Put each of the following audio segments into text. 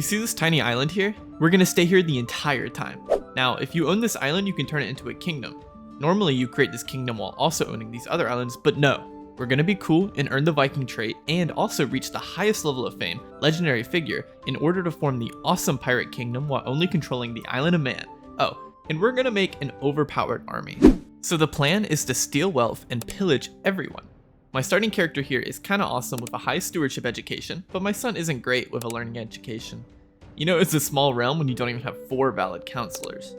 you see this tiny island here? We're gonna stay here the entire time. Now, if you own this island, you can turn it into a kingdom. Normally, you create this kingdom while also owning these other islands, but no. We're gonna be cool and earn the Viking trait and also reach the highest level of fame, legendary figure, in order to form the awesome pirate kingdom while only controlling the Isle of Mann. Oh, and we're gonna make an overpowered army. So the plan is to steal wealth and pillage everyone. My starting character here is kinda awesome with a high stewardship education, but my son isn't great with a learning education. You know, it's a small realm when you don't even have 4 valid counselors.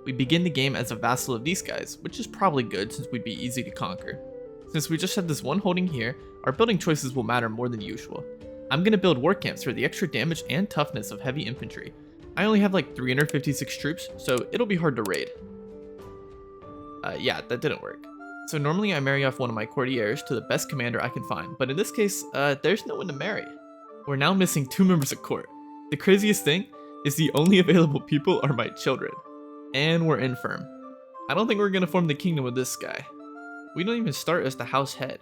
We begin the game as a vassal of these guys, which is probably good since we'd be easy to conquer. Since we just have this one holding here, our building choices will matter more than usual. I'm gonna build war camps for the extra damage and toughness of heavy infantry. I only have like 356 troops, so it'll be hard to raid. Yeah, that didn't work. So normally I marry off one of my courtiers to the best commander I can find, but in this case, there's no one to marry. We're now missing 2 members of court. The craziest thing is the only available people are my children. And we're infirm. I don't think we're gonna form the kingdom with this guy. We don't even start as the house head.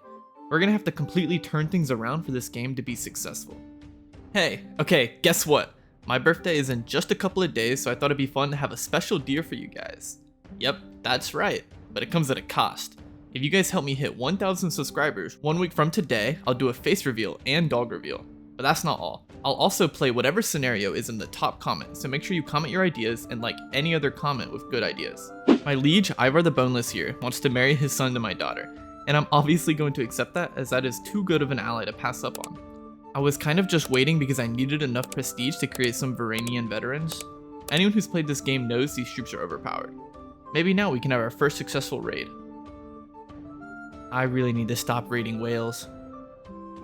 We're gonna have to completely turn things around for this game to be successful. Hey, okay, guess what? My birthday is in just a couple of days, so I thought it'd be fun to have a special deal for you guys. Yep, that's right, but it comes at a cost. If you guys help me hit 1,000 subscribers 1 week from today, I'll do a face reveal and dog reveal. But that's not all. I'll also play whatever scenario is in the top comment, so make sure you comment your ideas and like any other comment with good ideas. My liege, Ivar the Boneless here, wants to marry his son to my daughter, and I'm obviously going to accept that as that is too good of an ally to pass up on. I was kind of just waiting because I needed enough prestige to create some Varanian veterans. Anyone who's played this game knows these troops are overpowered. Maybe now we can have our first successful raid. I really need to stop raiding whales.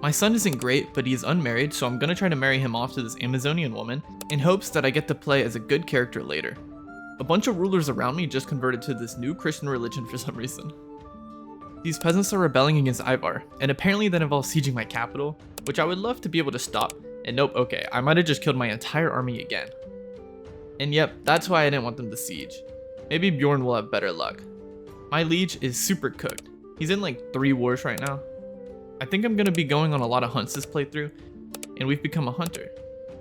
My son isn't great, but he is unmarried, so I'm gonna try to marry him off to this Amazonian woman in hopes that I get to play as a good character later. A bunch of rulers around me just converted to this new Christian religion for some reason. These peasants are rebelling against Ivar, and apparently that involves sieging my capital, which I would love to be able to stop, and nope, okay, I might have just killed my entire army again. And yep, that's why I didn't want them to siege. Maybe Bjorn will have better luck. My liege is super cooked. He's in like 3 wars right now. I think I'm going to be going on a lot of hunts this playthrough, and we've become a hunter.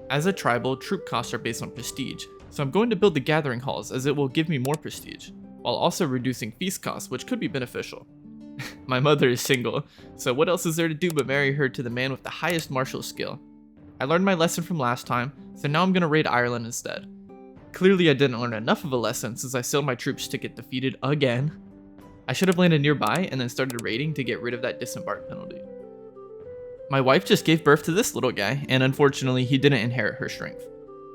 As a tribal, troop costs are based on prestige, so I'm going to build the gathering halls as it will give me more prestige, while also reducing feast costs, which could be beneficial. My mother is single, so what else is there to do but marry her to the man with the highest martial skill? I learned my lesson from last time, so now I'm going to raid Ireland instead. Clearly I didn't learn enough of a lesson since I sailed my troops to get defeated again. I should have landed nearby and then started raiding to get rid of that disembark penalty. My wife just gave birth to this little guy, and unfortunately he didn't inherit her strength.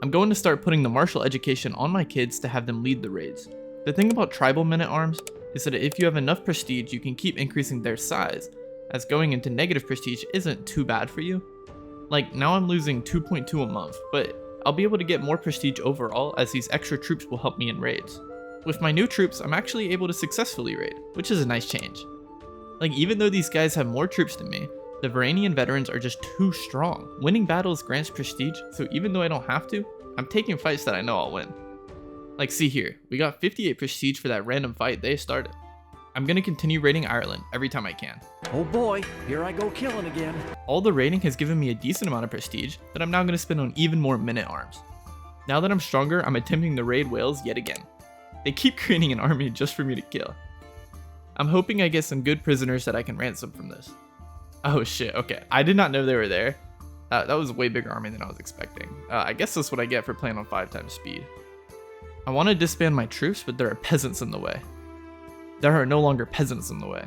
I'm going to start putting the martial education on my kids to have them lead the raids. The thing about tribal men-at-arms is that if you have enough prestige, you can keep increasing their size, as going into negative prestige isn't too bad for you. Like, now I'm losing 2.2 a month, but I'll be able to get more prestige overall as these extra troops will help me in raids. With my new troops, I'm actually able to successfully raid, which is a nice change. Like, even though these guys have more troops than me, the Varanian veterans are just too strong. Winning battles grants prestige, so even though I don't have to, I'm taking fights that I know I'll win. Like, see here, we got 58 prestige for that random fight they started. I'm gonna continue raiding Ireland every time I can. Oh boy, here I go killing again. All the raiding has given me a decent amount of prestige that I'm now gonna spend on even more men-at-arms. Now that I'm stronger, I'm attempting to raid Wales yet again. They keep creating an army just for me to kill. I'm hoping I get some good prisoners that I can ransom from this. Oh shit, okay, I did not know they were there. That was a way bigger army than I was expecting. I guess that's what I get for playing on 5 times speed. I want to disband my troops, but there are peasants in the way. There are no longer peasants in the way.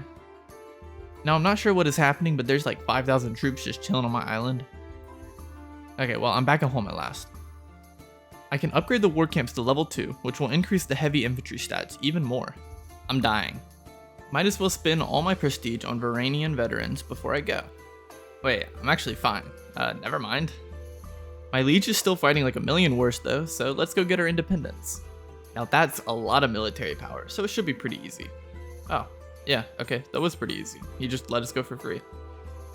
Now I'm not sure what is happening, but there's like 5,000 troops just chilling on my island. Okay, well I'm back at home at last. I can upgrade the war camps to level 2, which will increase the heavy infantry stats even more. I'm dying. Might as well spend all my prestige on Varanian veterans before I go. Wait, I'm actually fine. Never mind. My liege is still fighting like a million wars though, so let's go get our independence. Now that's a lot of military power, so it should be pretty easy. Oh, yeah, okay, that was pretty easy. He just let us go for free.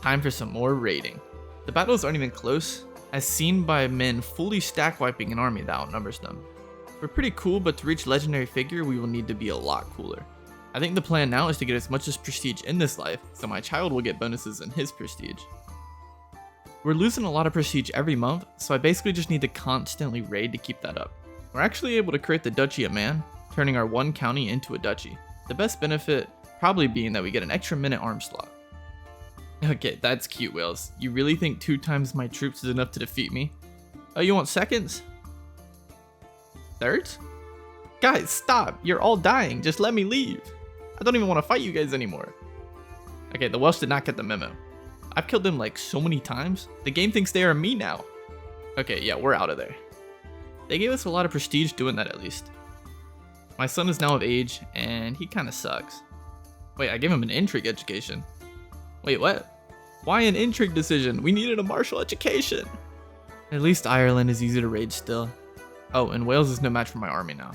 Time for some more raiding. The battles aren't even close, as seen by men fully stack wiping an army that outnumbers them. We're pretty cool, but to reach legendary figure, we will need to be a lot cooler. I think the plan now is to get as much as prestige in this life, so my child will get bonuses in his prestige. We're losing a lot of prestige every month, so I basically just need to constantly raid to keep that up. We're actually able to create the Duchy of Mann, turning our one county into a duchy. The best benefit probably being that we get an extra minute arm slot. Okay, that's cute, Wales. You really think 2 times my troops is enough to defeat me? Oh, you want seconds? Thirds? Guys, stop! You're all dying, just let me leave! I don't even want to fight you guys anymore. Okay, the Welsh did not get the memo. I've killed them like so many times, the game thinks they are me now. Okay, yeah, we're out of there. They gave us a lot of prestige doing that at least. My son is now of age, and he kinda sucks. Wait, I gave him an intrigue education. Wait, what? Why an intrigue decision? We needed a martial education! At least Ireland is easy to raid still. Oh, and Wales is no match for my army now.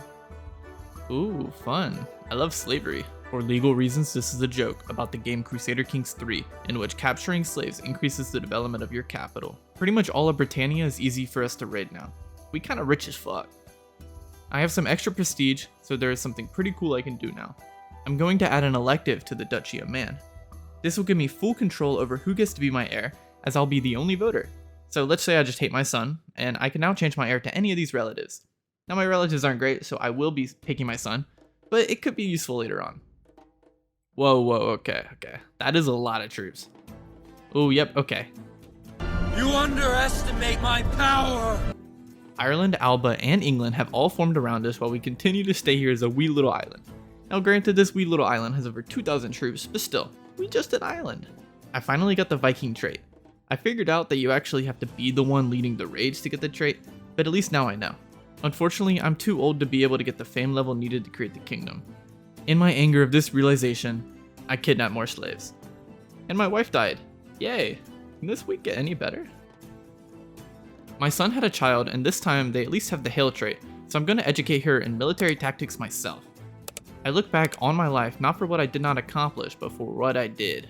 Ooh, fun. I love slavery. For legal reasons, this is a joke about the game Crusader Kings III, in which capturing slaves increases the development of your capital. Pretty much all of Britannia is easy for us to raid now. We kinda rich as fuck. I have some extra prestige, so there is something pretty cool I can do now. I'm going to add an elective to the Duchy of Mann. This will give me full control over who gets to be my heir, as I'll be the only voter. So let's say I just hate my son, and I can now change my heir to any of these relatives. Now my relatives aren't great, so I will be picking my son, but it could be useful later on. Whoa, okay. That is a lot of troops. Oh, yep, okay. You underestimate my power! Ireland, Alba, and England have all formed around us while we continue to stay here as a wee little island. Now granted, this wee little island has over 2,000 troops, but still, we just an island. I finally got the Viking trait. I figured out that you actually have to be the one leading the raids to get the trait, but at least now I know. Unfortunately, I'm too old to be able to get the fame level needed to create the kingdom. In my anger of this realization, I kidnapped more slaves. And my wife died. Yay! Can this week get any better? My son had a child, and this time they at least have the hail trait, so I'm going to educate her in military tactics myself. I look back on my life not for what I did not accomplish, but for what I did.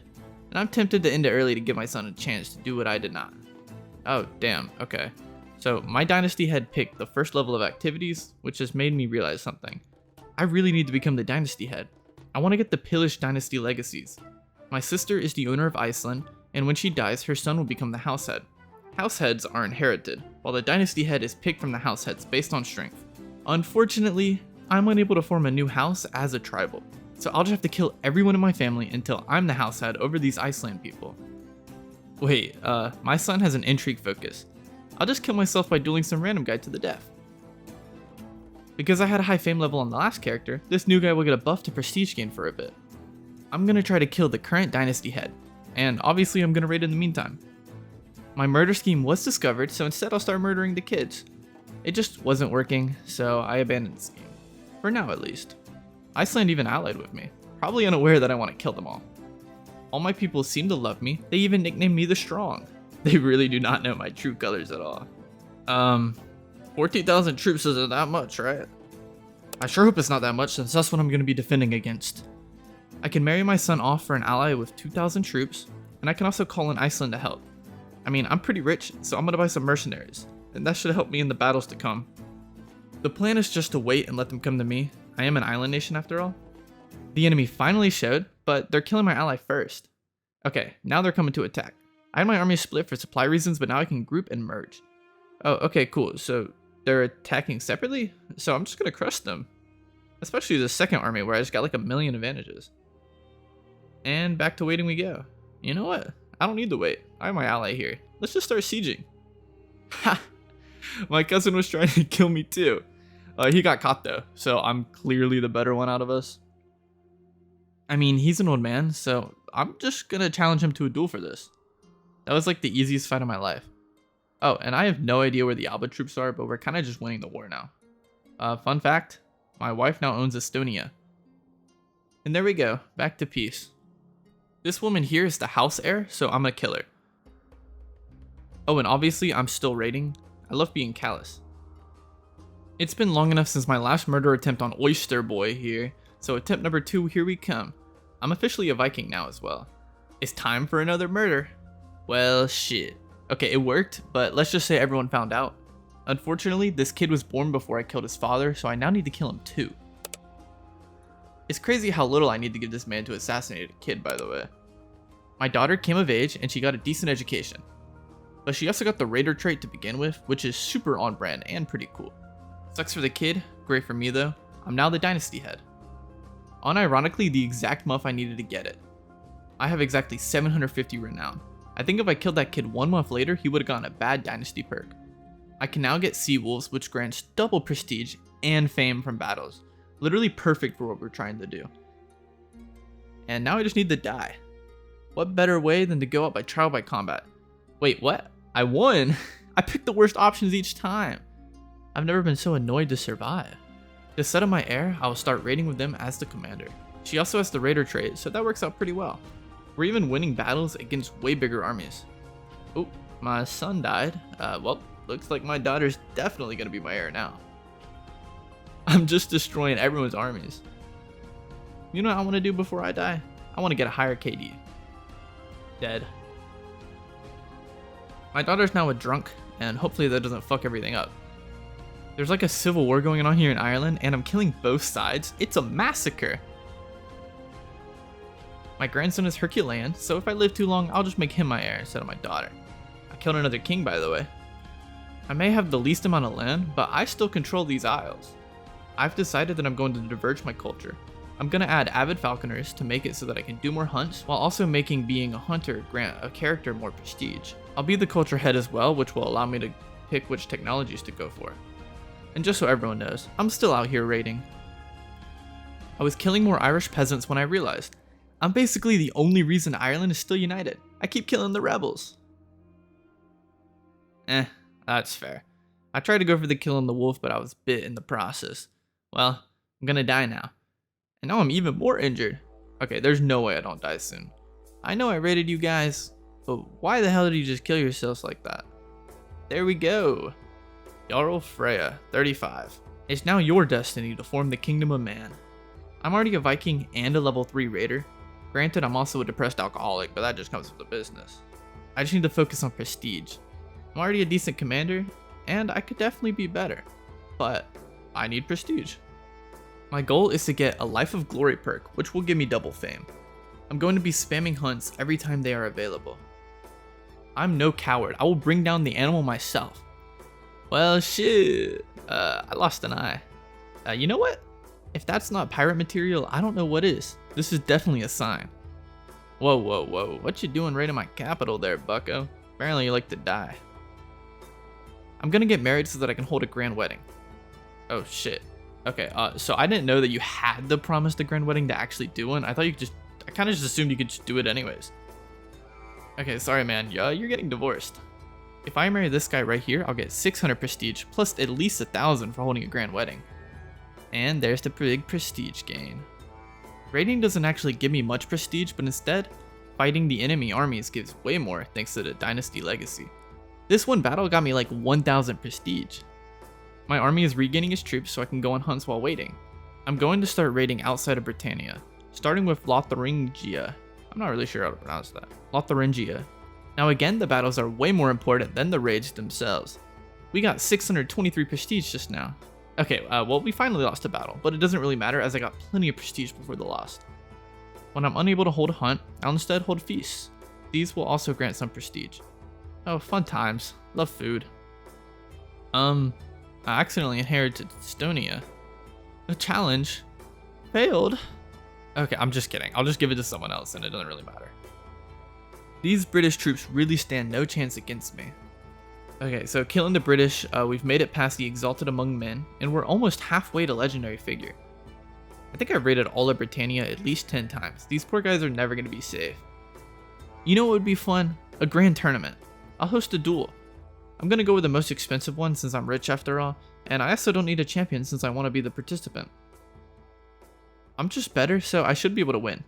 And I'm tempted to end it early to give my son a chance to do what I did not. Oh, damn, okay. So my dynasty head picked the first level of activities, which has made me realize something. I really need to become the dynasty head. I want to get the pillage dynasty legacies. My sister is the owner of Iceland, and when she dies, her son will become the house head. House heads are inherited, while the dynasty head is picked from the house heads based on strength. Unfortunately, I'm unable to form a new house as a tribal, so I'll just have to kill everyone in my family until I'm the house head over these Iceland people. Wait, my son has an intrigue focus. I'll just kill myself by dueling some random guy to the death. Because I had a high fame level on the last character, this new guy will get a buff to prestige gain for a bit. I'm gonna try to kill the current dynasty head, and obviously I'm gonna raid in the meantime. My murder scheme was discovered, so instead I'll start murdering the kids. It just wasn't working, so I abandoned the scheme. For now at least. Iceland even allied with me, probably unaware that I want to kill them all. All my people seem to love me, they even nicknamed me the Strong. They really do not know my true colors at all. 14,000 troops isn't that much, right? I sure hope it's not that much, since that's what I'm going to be defending against. I can marry my son off for an ally with 2,000 troops, and I can also call in Iceland to help. I mean, I'm pretty rich, so I'm going to buy some mercenaries, and that should help me in the battles to come. The plan is just to wait and let them come to me. I am an island nation after all. The enemy finally showed, but they're killing my ally first. Okay, now they're coming to attack. I had my army split for supply reasons, but now I can group and merge. Oh, okay, cool. So they're attacking separately? So I'm just gonna crush them. Especially the second army where I just got like 1,000,000 advantages. And back to waiting we go. You know what? I don't need to wait. I have my ally here. Let's just start sieging. Ha! My cousin was trying to kill me too. He got caught though, so I'm clearly the better one out of us. I mean, he's an old man, so I'm just gonna challenge him to a duel for this. That was like the easiest fight of my life. Oh, and I have no idea where the Alba troops are, but we're kind of just winning the war now. Fun fact, my wife now owns Estonia. And there we go, back to peace. This woman here is the house heir, so I'm gonna kill her. Oh, and obviously I'm still raiding. I love being callous. It's been long enough since my last murder attempt on Oyster Boy here, so attempt number 2, here we come. I'm officially a Viking now as well. It's time for another murder. Well, shit. Okay, it worked, but let's just say everyone found out. Unfortunately, this kid was born before I killed his father, so I now need to kill him too. It's crazy how little I need to give this man to assassinate a kid, by the way. My daughter came of age, and she got a decent education. But she also got the raider trait to begin with, which is super on brand and pretty cool. Sucks for the kid, great for me though. I'm now the dynasty head. Unironically, the exact month I needed to get it. I have exactly 750 renown. I think if I killed that kid 1 month later, he would have gotten a bad dynasty perk. I can now get sea wolves, which grants double prestige and fame from battles. Literally perfect for what we're trying to do. And now I just need to die. What better way than to go out by trial by combat? Wait, what? I won? I picked the worst options each time. I've never been so annoyed to survive. To set up my heir, I will start raiding with them as the commander. She also has the raider trait, so that works out pretty well. We're even winning battles against way bigger armies. Oh, my son died. Well, looks like my daughter's definitely gonna be my heir now. I'm just destroying everyone's armies. You know what I want to do before I die? I want to get a higher KD. Dead. My daughter's now a drunk, and hopefully that doesn't fuck everything up. There's like a civil war going on here in Ireland, and I'm killing both sides. It's a massacre. My grandson is Herculean, so if I live too long, I'll just make him my heir instead of my daughter. I killed another king, by the way. I may have the least amount of land, but I still control these isles. I've decided that I'm going to diverge my culture. I'm going to add avid falconers to make it so that I can do more hunts, while also making being a hunter grant a character more prestige. I'll be the culture head as well, which will allow me to pick which technologies to go for. And just so everyone knows, I'm still out here raiding. I was killing more Irish peasants when I realized I'm basically the only reason Ireland is still united. I keep killing the rebels. That's fair. I tried to go for the kill on the wolf, but I was bit in the process. Well, I'm gonna die now. And now I'm even more injured. Okay, there's no way I don't die soon. I know I raided you guys, but why the hell did you just kill yourselves like that? There we go. Jarl Freya, 35. It's now your destiny to form the Kingdom of Mann. I'm already a Viking and a level 3 raider. Granted, I'm also a depressed alcoholic, but that just comes with the business. I just need to focus on prestige. I'm already a decent commander, and I could definitely be better, but I need prestige. My goal is to get a Life of Glory perk, which will give me double fame. I'm going to be spamming hunts every time they are available. I'm no coward. I will bring down the animal myself. Well, shit. I lost an eye. You know what? If that's not pirate material, I don't know what is. This is definitely a sign. Whoa, whoa, whoa. What you doing raiding my capital there, bucko? Apparently you like to die. I'm gonna get married so that I can hold a grand wedding. Oh, shit. Okay, so I didn't know that you had to promise the grand wedding to actually do one. I kind of just assumed you could just do it anyways. Okay, sorry, man. Yeah, you're getting divorced. If I marry this guy right here, I'll get 600 prestige, plus at least 1,000 for holding a grand wedding. And there's the big prestige gain. Raiding doesn't actually give me much prestige, but instead, fighting the enemy armies gives way more thanks to the dynasty legacy. This one battle got me like 1,000 prestige. My army is regaining its troops so I can go on hunts while waiting. I'm going to start raiding outside of Britannia, starting with Lotharingia. I'm not really sure how to pronounce that. Lotharingia. Now again, the battles are way more important than the raids themselves. We got 623 prestige just now. Okay, well, we finally lost a battle, but it doesn't really matter as I got plenty of prestige before the loss. When I'm unable to hold a hunt, I'll instead hold feasts. These will also grant some prestige. Oh, fun times. Love food. I accidentally inherited Estonia. The challenge failed. Okay, I'm just kidding. I'll just give it to someone else and it doesn't really matter. These British troops really stand no chance against me. Okay, so killing the British, we've made it past the Exalted Among Men, and we're almost halfway to Legendary Figure. I think I've raided all of Britannia at least 10 times. These poor guys are never going to be safe. You know what would be fun? A grand tournament. I'll host a duel. I'm going to go with the most expensive one since I'm rich after all, and I also don't need a champion since I want to be the participant. I'm just better, so I should be able to win.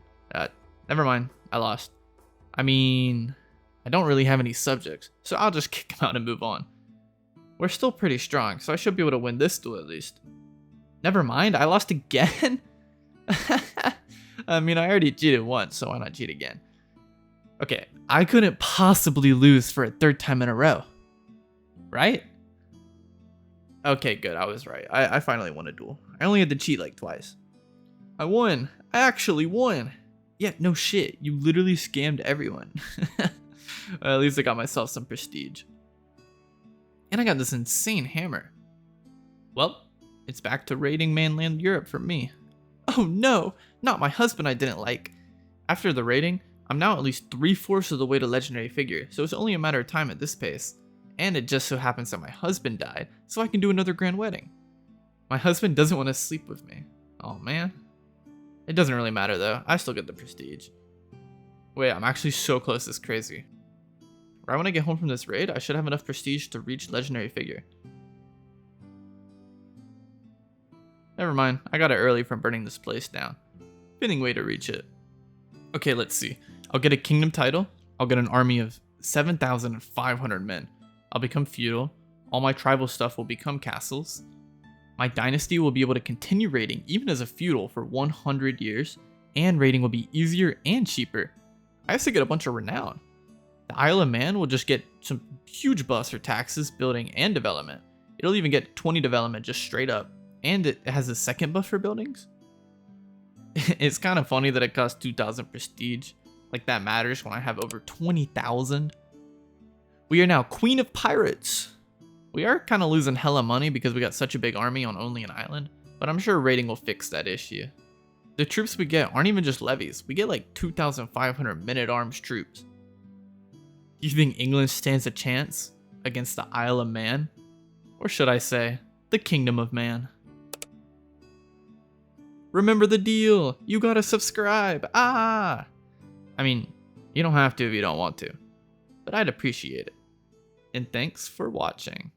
Never mind, I lost. I mean, I don't really have any subjects, so I'll just kick him out and move on. We're still pretty strong, so I should be able to win this duel at least. Never mind, I lost again? I mean, I already cheated once, so why not cheat again? Okay, I couldn't possibly lose for a third time in a row. Right? Okay, good, I was right. I finally won a duel. I only had to cheat like twice. I won. I actually won. Yeah, no shit. You literally scammed everyone. At least I got myself some prestige. And I got this insane hammer. Well, it's back to raiding mainland Europe for me. Oh no, not my husband I didn't like. After the raiding, I'm now at least 3/4 of the way to legendary figure, so it's only a matter of time at this pace. And it just so happens that my husband died, so I can do another grand wedding. My husband doesn't want to sleep with me. Oh man. It doesn't really matter though, I still get the prestige. Wait, I'm actually so close, it's crazy. Right when I get home from this raid, I should have enough prestige to reach legendary figure. Never mind, I got it early from burning this place down. Fitting way to reach it. Okay, let's see. I'll get a kingdom title, I'll get an army of 7,500 men. I'll become feudal, all my tribal stuff will become castles. My dynasty will be able to continue raiding even as a feudal for 100 years, and raiding will be easier and cheaper. I also get a bunch of renown. The Isle of Mann will just get some huge buffs for taxes, building, and development. It'll even get 20 development just straight up, and it has a second buff for buildings. It's kind of funny that it costs 2,000 prestige. Like that matters when I have over 20,000. We are now Queen of Pirates. We are kind of losing hella money because we got such a big army on only an island, but I'm sure raiding will fix that issue. The troops we get aren't even just levies, we get like 2,500 men-at-arms troops. Do you think England stands a chance against the Isle of Mann? Or should I say, the Kingdom of Mann? Remember the deal, you gotta subscribe, I mean, you don't have to if you don't want to, but I'd appreciate it. And thanks for watching.